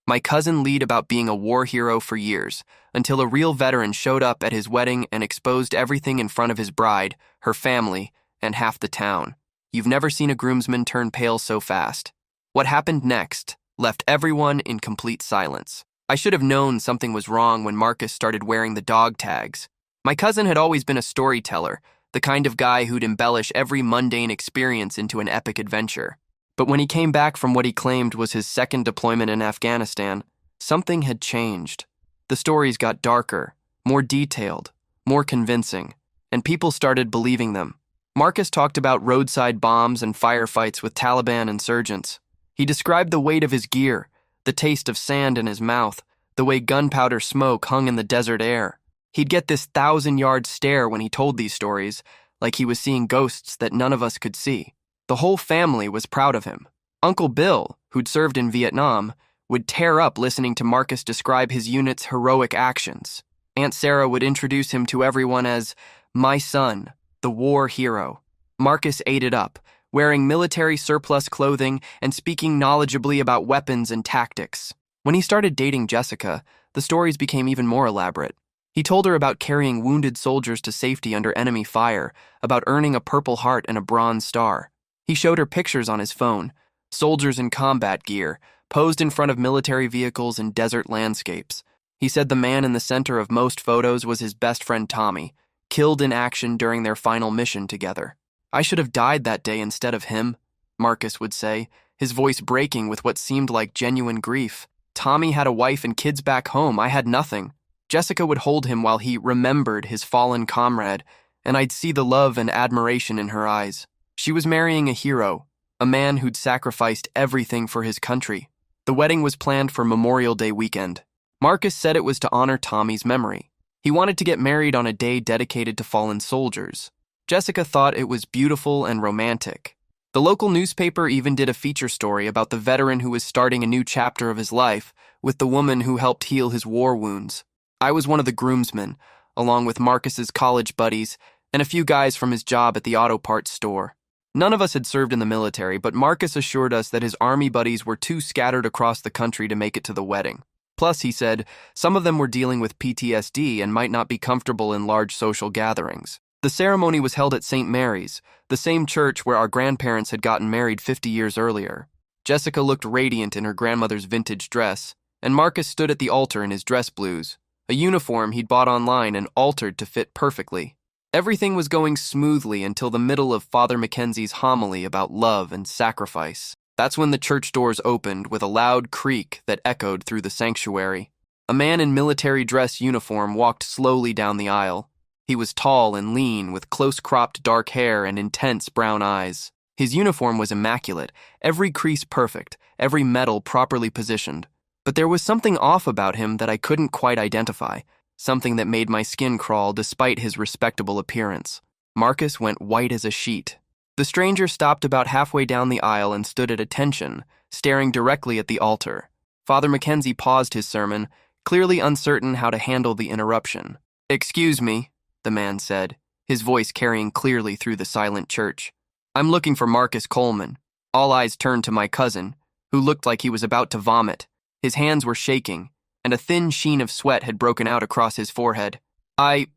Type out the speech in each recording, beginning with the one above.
My cousin lied about being a war hero for years, until a real veteran showed up at his wedding and exposed everything in front of his bride, her family, and half the town. You've never seen a groomsman turn pale so fast. What happened next left everyone in complete silence. I should have known something was wrong when Marcus started wearing the dog tags. My cousin had always been a storyteller, the kind of guy who'd embellish every mundane experience into an epic adventure. But when he came back from what he claimed was his second deployment in Afghanistan, something had changed. The stories got darker, more detailed, more convincing, and people started believing them. Marcus talked about roadside bombs and firefights with Taliban insurgents. He described the weight of his gear, the taste of sand in his mouth, the way gunpowder smoke hung in the desert air. He'd get this 1,000-yard stare when he told these stories, like he was seeing ghosts that none of us could see. The whole family was proud of him. Uncle Bill, who'd served in Vietnam, would tear up listening to Marcus describe his unit's heroic actions. Aunt Sarah would introduce him to everyone as, "My son, the war hero." Marcus ate it up, wearing military surplus clothing and speaking knowledgeably about weapons and tactics. When he started dating Jessica, the stories became even more elaborate. He told her about carrying wounded soldiers to safety under enemy fire, about earning a Purple Heart and a Bronze Star. He showed her pictures on his phone, soldiers in combat gear, posed in front of military vehicles and desert landscapes. He said the man in the center of most photos was his best friend Tommy, killed in action during their final mission together. "I should have died that day instead of him," Marcus would say, his voice breaking with what seemed like genuine grief. "Tommy had a wife and kids back home. I had nothing." Jessica would hold him while he remembered his fallen comrade, and I'd see the love and admiration in her eyes. She was marrying a hero, a man who'd sacrificed everything for his country. The wedding was planned for Memorial Day weekend. Marcus said it was to honor Tommy's memory. He wanted to get married on a day dedicated to fallen soldiers. Jessica thought it was beautiful and romantic. The local newspaper even did a feature story about the veteran who was starting a new chapter of his life with the woman who helped heal his war wounds. I was one of the groomsmen, along with Marcus's college buddies and a few guys from his job at the auto parts store. None of us had served in the military, but Marcus assured us that his army buddies were too scattered across the country to make it to the wedding. Plus, he said, some of them were dealing with PTSD and might not be comfortable in large social gatherings. The ceremony was held at St. Mary's, the same church where our grandparents had gotten married 50 years earlier. Jessica looked radiant in her grandmother's vintage dress, and Marcus stood at the altar in his dress blues, a uniform he'd bought online and altered to fit perfectly. Everything was going smoothly until the middle of Father Mackenzie's homily about love and sacrifice. That's when the church doors opened with a loud creak that echoed through the sanctuary. A man in military dress uniform walked slowly down the aisle. He was tall and lean, with close-cropped dark hair and intense brown eyes. His uniform was immaculate, every crease perfect, every medal properly positioned. But there was something off about him that I couldn't quite identify, something that made my skin crawl despite his respectable appearance. Marcus went white as a sheet. The stranger stopped about halfway down the aisle and stood at attention, staring directly at the altar. Father Mackenzie paused his sermon, clearly uncertain how to handle the interruption. "Excuse me," the man said, his voice carrying clearly through the silent church. "I'm looking for Marcus Coleman." All eyes turned to my cousin, who looked like he was about to vomit. His hands were shaking, and a thin sheen of sweat had broken out across his forehead. I'm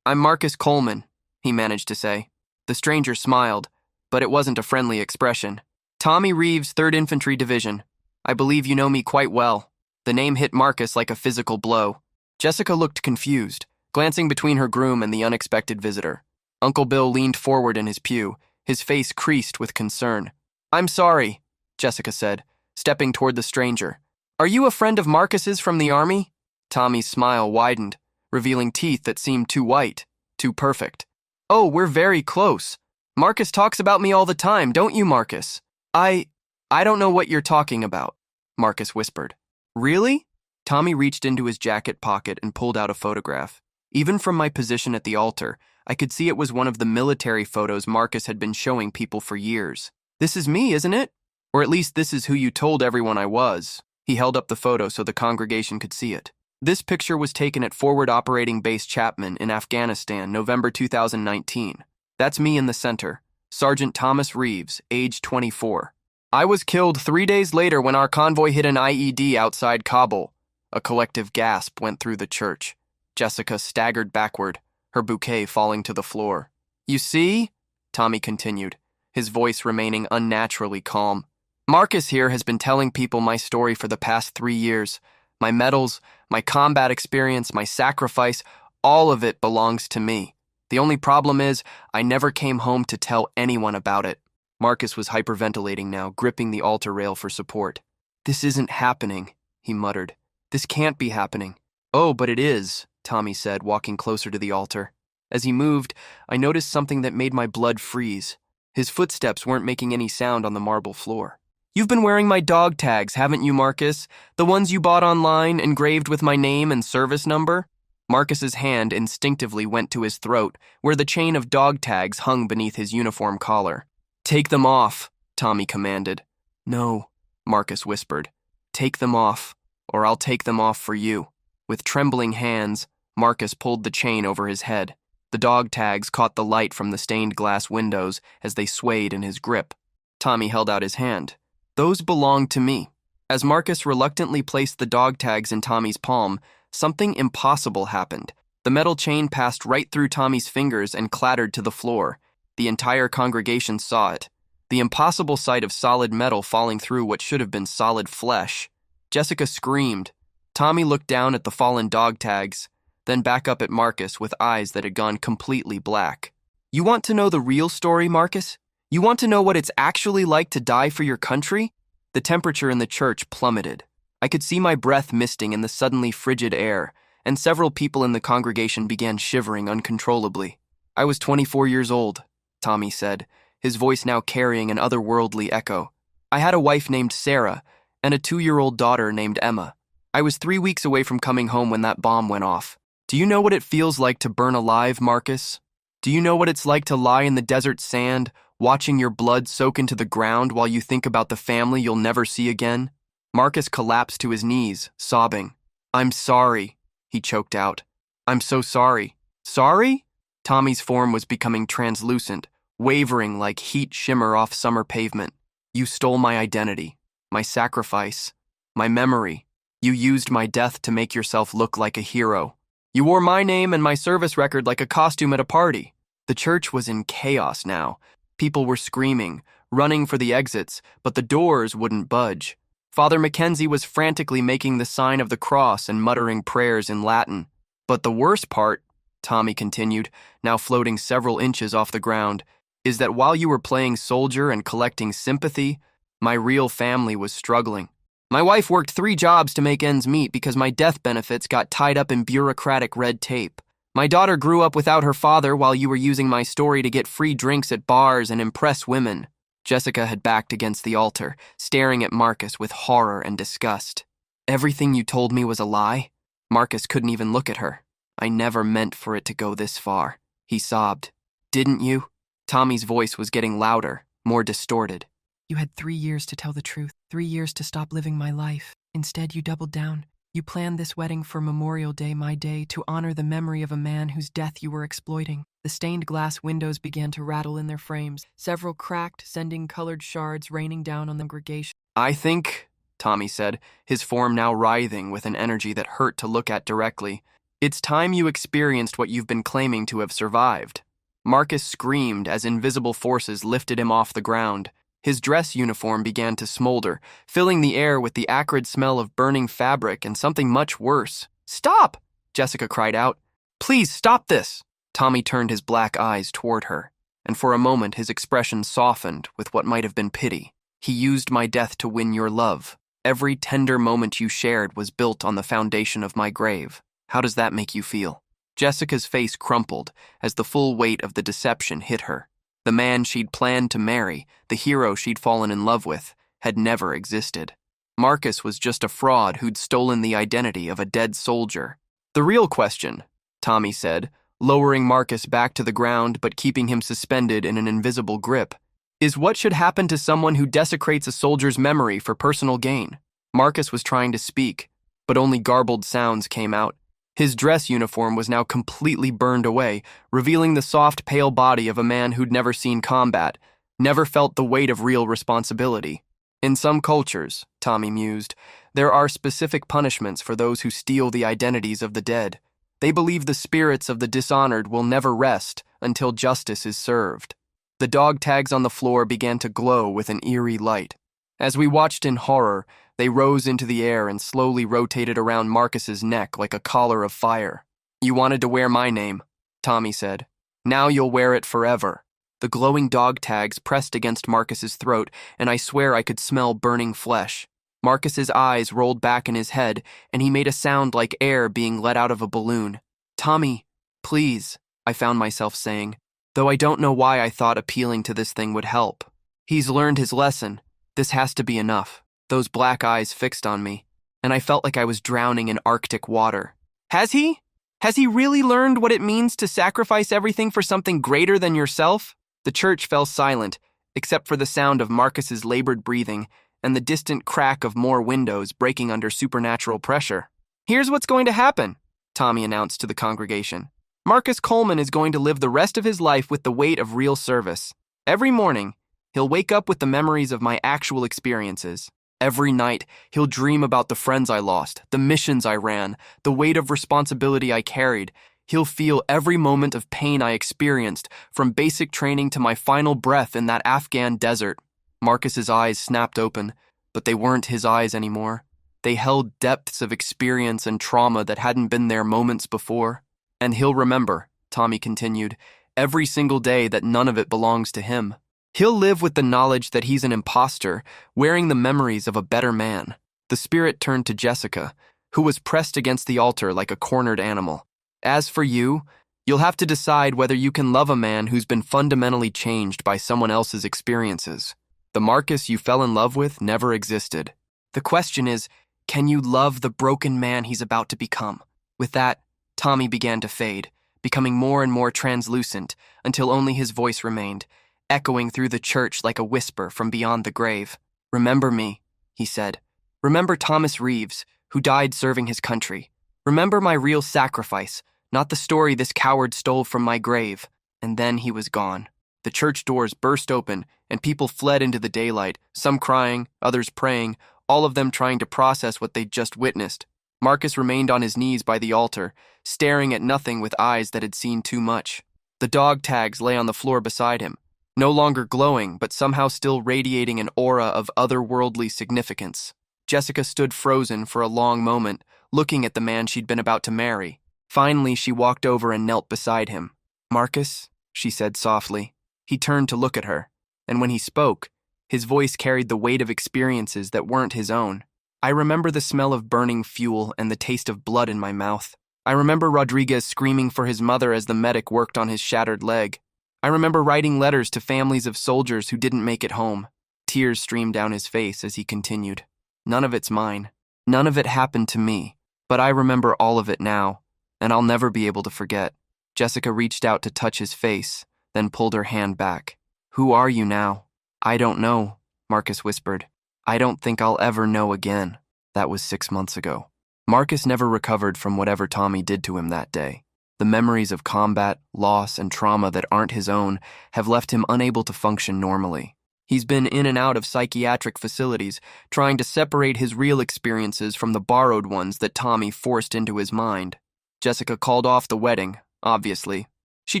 Marcus Coleman," he managed to say. The stranger smiled, but it wasn't a friendly expression. "Tommy Reeves, 3rd Infantry Division. I believe you know me quite well." The name hit Marcus like a physical blow. Jessica looked confused, glancing between her groom and the unexpected visitor. Uncle Bill leaned forward in his pew, his face creased with concern. "I'm sorry," Jessica said, stepping toward the stranger. "Are you a friend of Marcus's from the army?" Tommy's smile widened, revealing teeth that seemed too white, too perfect. "Oh, we're very close. Marcus talks about me all the time, don't you, Marcus?" I don't know what you're talking about," Marcus whispered. "Really?" Tommy reached into his jacket pocket and pulled out a photograph. Even from my position at the altar, I could see it was one of the military photos Marcus had been showing people for years. "This is me, isn't it? Or at least this is who you told everyone I was." He held up the photo so the congregation could see it. This picture was taken at Forward Operating Base Chapman in Afghanistan, November 2019. That's me in the center, Sergeant Thomas Reeves, age 24. I was killed 3 days later when our convoy hit an IED outside Kabul. A collective gasp went through the church. Jessica staggered backward, her bouquet falling to the floor. You see? Tommy continued, his voice remaining unnaturally calm. Marcus here has been telling people my story for the past 3 years. My medals, my combat experience, my sacrifice, all of it belongs to me. The only problem is, I never came home to tell anyone about it. Marcus was hyperventilating now, gripping the altar rail for support. This isn't happening, he muttered. This can't be happening. Oh, but it is, Tommy said, walking closer to the altar. As he moved, I noticed something that made my blood freeze. His footsteps weren't making any sound on the marble floor. You've been wearing my dog tags, haven't you, Marcus? The ones you bought online, engraved with my name and service number? Marcus's hand instinctively went to his throat, where the chain of dog tags hung beneath his uniform collar. Take them off, Tommy commanded. No, Marcus whispered. Take them off, or I'll take them off for you. With trembling hands, Marcus pulled the chain over his head. The dog tags caught the light from the stained glass windows as they swayed in his grip. Tommy held out his hand. Those belong to me. As Marcus reluctantly placed the dog tags in Tommy's palm, something impossible happened. The metal chain passed right through Tommy's fingers and clattered to the floor. The entire congregation saw it. The impossible sight of solid metal falling through what should have been solid flesh. Jessica screamed. Tommy looked down at the fallen dog tags, then back up at Marcus with eyes that had gone completely black. You want to know the real story, Marcus? You want to know what it's actually like to die for your country? The temperature in the church plummeted. I could see my breath misting in the suddenly frigid air, and several people in the congregation began shivering uncontrollably. I was 24 years old, Tommy said, his voice now carrying an otherworldly echo. I had a wife named Sarah and a 2-year-old daughter named Emma. I was 3 weeks away from coming home when that bomb went off. Do you know what it feels like to burn alive, Marcus? Do you know what it's like to lie in the desert sand, watching your blood soak into the ground while you think about the family you'll never see again? Marcus collapsed to his knees, sobbing. I'm sorry, he choked out. I'm so sorry. Sorry? Tommy's form was becoming translucent, wavering like heat shimmer off summer pavement. You stole my identity, my sacrifice, my memory. You used my death to make yourself look like a hero. You wore my name and my service record like a costume at a party. The church was in chaos now. People were screaming, running for the exits, but the doors wouldn't budge. Father Mackenzie was frantically making the sign of the cross and muttering prayers in Latin. But the worst part, Tommy continued, now floating several inches off the ground, is that while you were playing soldier and collecting sympathy, my real family was struggling. My wife worked 3 jobs to make ends meet because my death benefits got tied up in bureaucratic red tape. My daughter grew up without her father while you were using my story to get free drinks at bars and impress women. Jessica had backed against the altar, staring at Marcus with horror and disgust. Everything you told me was a lie? Marcus couldn't even look at her. I never meant for it to go this far, he sobbed. Didn't you? Tommy's voice was getting louder, more distorted. You had 3 years to tell the truth, 3 years to stop living my life. Instead, you doubled down. You planned this wedding for Memorial Day, my day, to honor the memory of a man whose death you were exploiting. The stained glass windows began to rattle in their frames, several cracked, sending colored shards raining down on the congregation. I think, Tommy said, his form now writhing with an energy that hurt to look at directly, it's time you experienced what you've been claiming to have survived. Marcus screamed as invisible forces lifted him off the ground. His dress uniform began to smolder, filling the air with the acrid smell of burning fabric and something much worse. Stop! Jessica cried out. Please stop this! Tommy turned his black eyes toward her, and for a moment his expression softened with what might have been pity. He used my death to win your love. Every tender moment you shared was built on the foundation of my grave. How does that make you feel? Jessica's face crumpled as the full weight of the deception hit her. The man she'd planned to marry, the hero she'd fallen in love with, had never existed. Marcus was just a fraud who'd stolen the identity of a dead soldier. The real question, Tommy said, lowering Marcus back to the ground but keeping him suspended in an invisible grip, is what should happen to someone who desecrates a soldier's memory for personal gain. Marcus was trying to speak, but only garbled sounds came out. His dress uniform was now completely burned away, revealing the soft, pale body of a man who'd never seen combat, never felt the weight of real responsibility. In some cultures, Tommy mused, there are specific punishments for those who steal the identities of the dead. They believe the spirits of the dishonored will never rest until justice is served. The dog tags on the floor began to glow with an eerie light. As we watched in horror, they rose into the air and slowly rotated around Marcus's neck like a collar of fire. "You wanted to wear my name," Tommy said. "Now you'll wear it forever." The glowing dog tags pressed against Marcus's throat, and I swear I could smell burning flesh. Marcus's eyes rolled back in his head, and he made a sound like air being let out of a balloon. "Tommy, please," I found myself saying, though I don't know why I thought appealing to this thing would help. "He's learned his lesson. This has to be enough." Those black eyes fixed on me, and I felt like I was drowning in Arctic water. "Has he? Has he really learned what it means to sacrifice everything for something greater than yourself?" The church fell silent, except for the sound of Marcus's labored breathing and the distant crack of more windows breaking under supernatural pressure. "Here's what's going to happen," Tommy announced to the congregation. "Marcus Coleman is going to live the rest of his life with the weight of real service. Every morning, he'll wake up with the memories of my actual experiences. Every night, he'll dream about the friends I lost, the missions I ran, the weight of responsibility I carried. He'll feel every moment of pain I experienced, from basic training to my final breath in that Afghan desert." Marcus's eyes snapped open, but they weren't his eyes anymore. They held depths of experience and trauma that hadn't been there moments before. "And he'll remember," Tommy continued, "every single day that none of it belongs to him. He'll live with the knowledge that he's an imposter, wearing the memories of a better man." The spirit turned to Jessica, who was pressed against the altar like a cornered animal. "As for you, you'll have to decide whether you can love a man who's been fundamentally changed by someone else's experiences. The Marcus you fell in love with never existed. The question is, can you love the broken man he's about to become?" With that, Tommy began to fade, becoming more and more translucent until only his voice remained, echoing through the church like a whisper from beyond the grave. "Remember me," he said. "Remember Thomas Reeves, who died serving his country. Remember my real sacrifice, not the story this coward stole from my grave." And then he was gone. The church doors burst open, and people fled into the daylight, some crying, others praying, all of them trying to process what they'd just witnessed. Marcus remained on his knees by the altar, staring at nothing with eyes that had seen too much. The dog tags lay on the floor beside him, no longer glowing, but somehow still radiating an aura of otherworldly significance. Jessica stood frozen for a long moment, looking at the man she'd been about to marry. Finally, she walked over and knelt beside him. "Marcus," she said softly. He turned to look at her, and when he spoke, his voice carried the weight of experiences that weren't his own. "I remember the smell of burning fuel and the taste of blood in my mouth. I remember Rodriguez screaming for his mother as the medic worked on his shattered leg. I remember writing letters to families of soldiers who didn't make it home." Tears streamed down his face as he continued. "None of it's mine. None of it happened to me. But I remember all of it now, and I'll never be able to forget." Jessica reached out to touch his face, then pulled her hand back. "Who are you now?" "I don't know," Marcus whispered. "I don't think I'll ever know again." That was 6 months ago. Marcus never recovered from whatever Tommy did to him that day. The memories of combat, loss, and trauma that aren't his own have left him unable to function normally. He's been in and out of psychiatric facilities, trying to separate his real experiences from the borrowed ones that Tommy forced into his mind. Jessica called off the wedding, obviously. She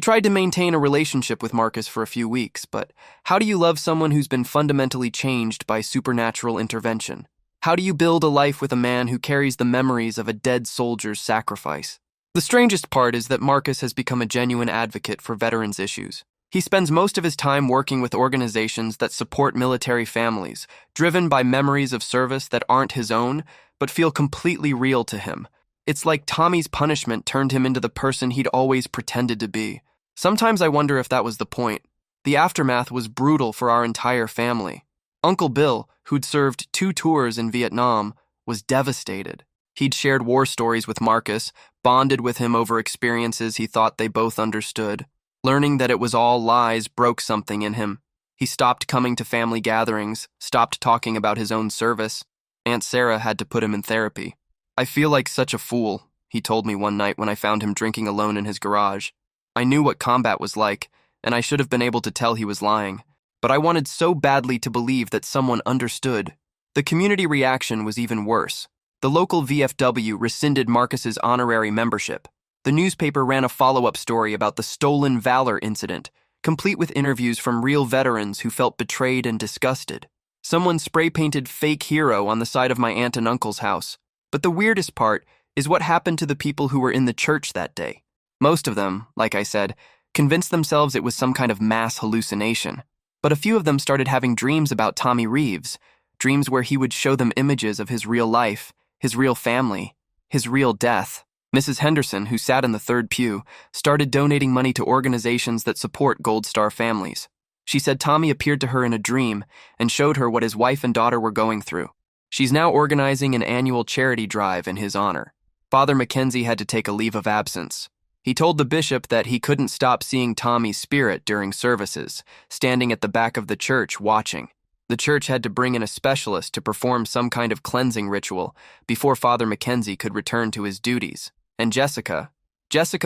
tried to maintain a relationship with Marcus for a few weeks, but how do you love someone who's been fundamentally changed by supernatural intervention? How do you build a life with a man who carries the memories of a dead soldier's sacrifice? The strangest part is that Marcus has become a genuine advocate for veterans' issues. He spends most of his time working with organizations that support military families, driven by memories of service that aren't his own, but feel completely real to him. It's like Tommy's punishment turned him into the person he'd always pretended to be. Sometimes I wonder if that was the point. The aftermath was brutal for our entire family. Uncle Bill, who'd served 2 tours in Vietnam, was devastated. He'd shared war stories with Marcus, bonded with him over experiences he thought they both understood. Learning that it was all lies broke something in him. He stopped coming to family gatherings, stopped talking about his own service. Aunt Sarah had to put him in therapy. "I feel like such a fool," he told me one night when I found him drinking alone in his garage. I knew what combat was like, and I should have been able to tell he was lying. but I wanted so badly to believe that someone understood. The community reaction was even worse. The local VFW rescinded Marcus's honorary membership. The newspaper ran a follow-up story about the stolen valor incident, complete with interviews from real veterans who felt betrayed and disgusted. Someone spray-painted fake hero on the side of my aunt and uncle's house. But the weirdest part is what happened to the people who were in the church that day. Most of them, like I said, convinced themselves it was some kind of mass hallucination. But a few of them started having dreams about Tommy Reeves, dreams where he would show them images of his real life, his real family, his real death. Mrs. Henderson, who sat in the third pew, started donating money to organizations that support Gold Star families. She said Tommy appeared to her in a dream and showed her what his wife and daughter were going through. She's now organizing an annual charity drive in his honor. Father Mackenzie had to take a leave of absence. He told the bishop that he couldn't stop seeing Tommy's spirit during services, standing at the back of the church watching. The church had to bring in a specialist to perform some kind of cleansing ritual before Father Mackenzie could return to his duties. And Jessica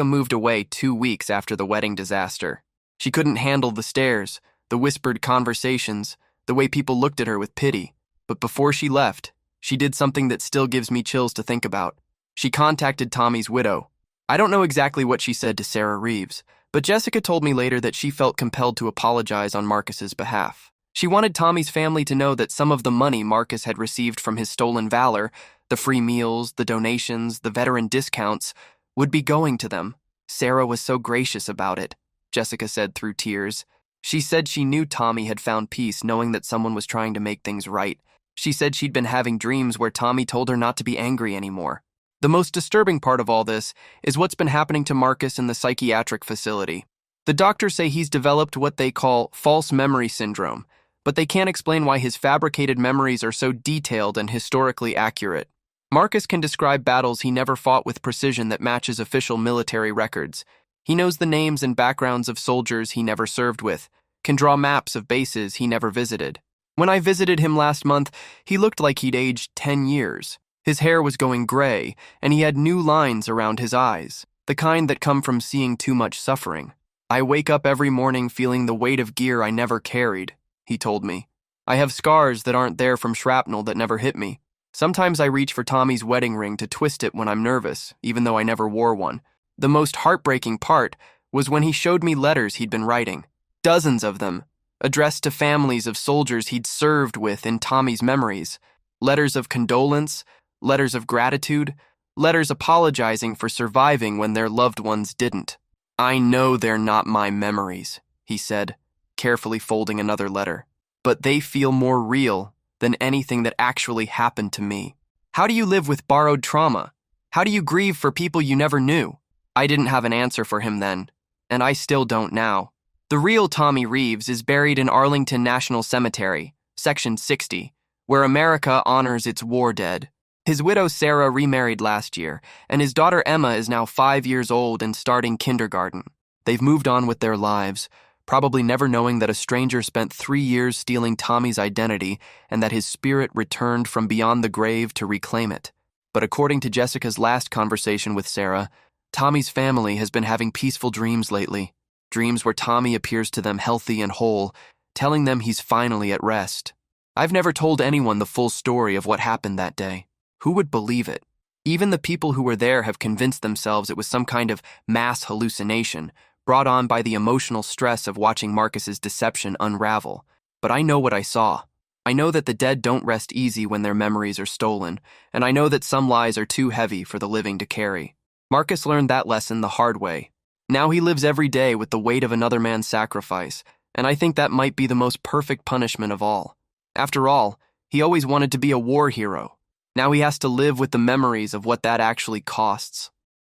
moved away 2 weeks after the wedding disaster. She couldn't handle the stares, the whispered conversations, the way people looked at her with pity. But before she left, she did something that still gives me chills to think about. She contacted Tommy's widow. I don't know exactly what she said to Sarah Reeves, but Jessica told me later that she felt compelled to apologize on Marcus's behalf. She wanted Tommy's family to know that some of the money Marcus had received from his stolen valor, the free meals, the donations, the veteran discounts, would be going to them. Sarah was so gracious about it, Jessica said through tears. She said she knew Tommy had found peace knowing that someone was trying to make things right. She said she'd been having dreams where Tommy told her not to be angry anymore. The most disturbing part of all this is what's been happening to Marcus in the psychiatric facility. The doctors say he's developed what they call false memory syndrome, but they can't explain why his fabricated memories are so detailed and historically accurate. Marcus can describe battles he never fought with precision that matches official military records. He knows the names and backgrounds of soldiers he never served with, can draw maps of bases he never visited. When I visited him last month, he looked like he'd aged 10 years. His hair was going gray, and he had new lines around his eyes, the kind that come from seeing too much suffering. I wake up every morning feeling the weight of gear I never carried, he told me. I have scars that aren't there from shrapnel that never hit me. Sometimes I reach for Tommy's wedding ring to twist it when I'm nervous, even though I never wore one. The most heartbreaking part was when he showed me letters he'd been writing. Dozens of them, addressed to families of soldiers he'd served with in Tommy's memories. Letters of condolence, letters of gratitude, letters apologizing for surviving when their loved ones didn't. I know they're not my memories, he said, carefully folding another letter. But they feel more real than anything that actually happened to me. How do you live with borrowed trauma? How do you grieve for people you never knew? I didn't have an answer for him then, and I still don't now. The real Tommy Reeves is buried in Arlington National Cemetery, Section 60, where America honors its war dead. His widow Sarah remarried last year, and his daughter Emma is now 5 years old and starting kindergarten. They've moved on with their lives, probably never knowing that a stranger spent 3 years stealing Tommy's identity and that his spirit returned from beyond the grave to reclaim it. But according to Jessica's last conversation with Sarah, Tommy's family has been having peaceful dreams lately, dreams where Tommy appears to them healthy and whole, telling them he's finally at rest. I've never told anyone the full story of what happened that day. Who would believe it? Even the people who were there have convinced themselves it was some kind of mass hallucination, brought on by the emotional stress of watching Marcus's deception unravel. But I know what I saw. I know that the dead don't rest easy when their memories are stolen, and I know that some lies are too heavy for the living to carry. Marcus learned that lesson the hard way. Now he lives every day with the weight of another man's sacrifice, and I think that might be the most perfect punishment of all. After all, he always wanted to be a war hero. Now he has to live with the memories of what that actually costs.